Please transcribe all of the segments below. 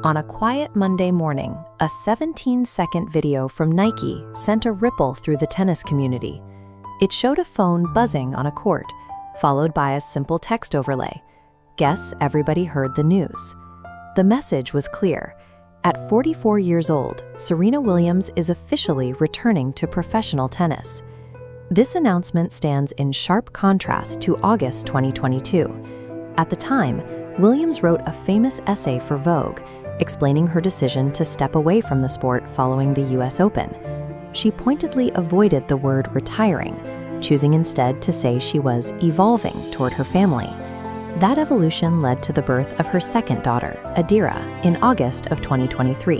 On a quiet Monday morning, a 17-second video from Nike sent a ripple through the tennis community. It showed a phone buzzing on a court, followed by a simple text overlay. Guess everybody heard the news. The message was clear. At 44 years old, Serena Williams is officially returning to professional tennis. This announcement stands in sharp contrast to August 2022. At the time, Williams wrote a famous essay for Vogue, explaining her decision to step away from the sport following the US Open. She pointedly avoided the word retiring, choosing instead to say she was evolving toward her family. That evolution led to the birth of her second daughter, Adira, in August of 2023.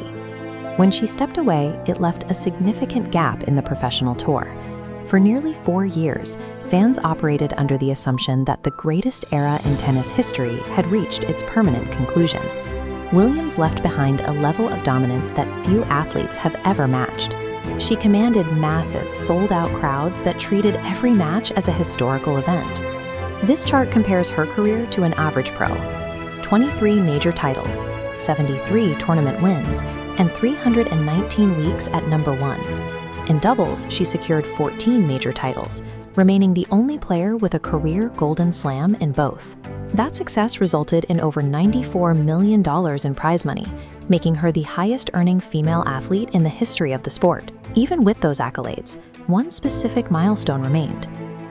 When she stepped away, it left a significant gap in the professional tour. For nearly 4 years, fans operated under the assumption that the greatest era in tennis history had reached its permanent conclusion. Williams left behind a level of dominance that few athletes have ever matched. She commanded massive, sold-out crowds that treated every match as a historical event. This chart compares her career to an average pro. 23 major titles, 73 tournament wins, and 319 weeks at #1. In doubles, she secured 14 major titles, remaining the only player with a career Golden Slam in both. That success resulted in over $94 million in prize money, making her the highest-earning female athlete in the history of the sport. Even with those accolades, one specific milestone remained.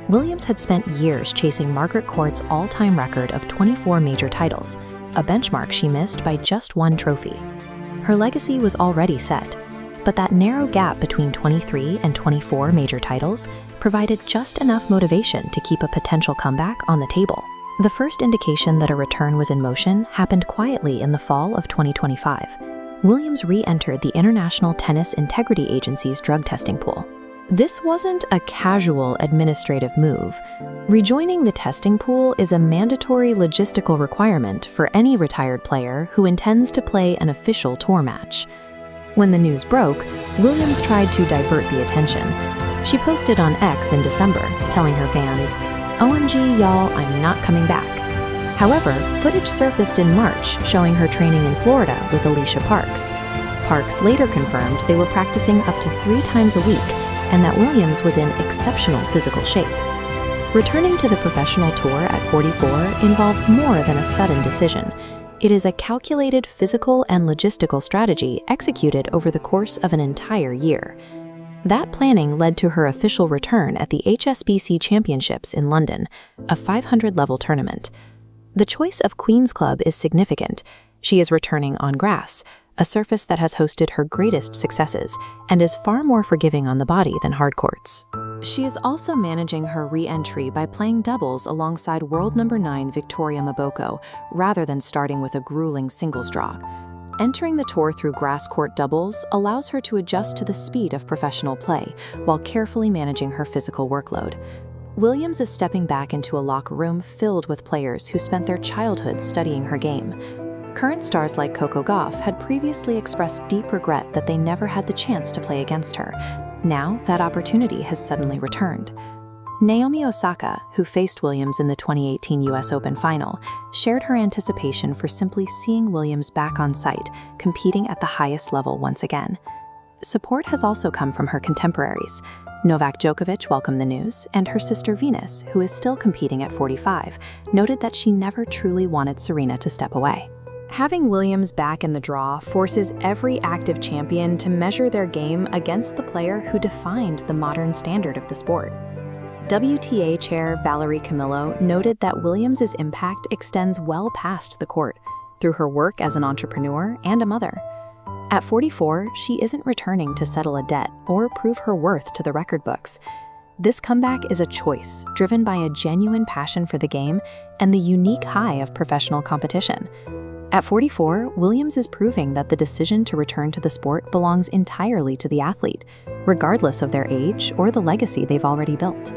Williams had spent years chasing Margaret Court's all-time record of 24 major titles, a benchmark she missed by just one trophy. Her legacy was already set, but that narrow gap between 23 and 24 major titles provided just enough motivation to keep a potential comeback on the table. The first indication that a return was in motion happened quietly in the fall of 2025. Williams re-entered the International Tennis Integrity Agency's drug testing pool. This wasn't a casual administrative move. Rejoining the testing pool is a mandatory logistical requirement for any retired player who intends to play an official tour match. When the news broke, Williams tried to divert the attention. She posted on X in December, telling her fans, "OMG, y'all, I'm not coming back." However, footage surfaced in March showing her training in Florida with Alicia Parks. Parks later confirmed they were practicing up to 3 times a week and that Williams was in exceptional physical shape. Returning to the professional tour at 44 involves more than a sudden decision. It is a calculated physical and logistical strategy executed over the course of an entire year. That planning led to her official return at the HSBC Championships in London, a 500-level tournament. The choice of Queen's Club is significant. She is returning on grass, a surface that has hosted her greatest successes and is far more forgiving on the body than hard courts. She is also managing her re-entry by playing doubles alongside world number 9 Victoria Mboko, rather than starting with a grueling singles draw. Entering the tour through grass court doubles allows her to adjust to the speed of professional play while carefully managing her physical workload. Williams is stepping back into a locker room filled with players who spent their childhood studying her game. Current stars like Coco Gauff had previously expressed deep regret that they never had the chance to play against her. Now, that opportunity has suddenly returned. Naomi Osaka, who faced Williams in the 2018 US Open final, shared her anticipation for simply seeing Williams back on site, competing at the highest level once again. Support has also come from her contemporaries. Novak Djokovic welcomed the news, and her sister Venus, who is still competing at 45, noted that she never truly wanted Serena to step away. Having Williams back in the draw forces every active champion to measure their game against the player who defined the modern standard of the sport. WTA chair Valerie Camillo noted that Williams' impact extends well past the court, through her work as an entrepreneur and a mother. At 44, she isn't returning to settle a debt or prove her worth to the record books. This comeback is a choice driven by a genuine passion for the game and the unique high of professional competition. At 44, Williams is proving that the decision to return to the sport belongs entirely to the athlete, regardless of their age or the legacy they've already built.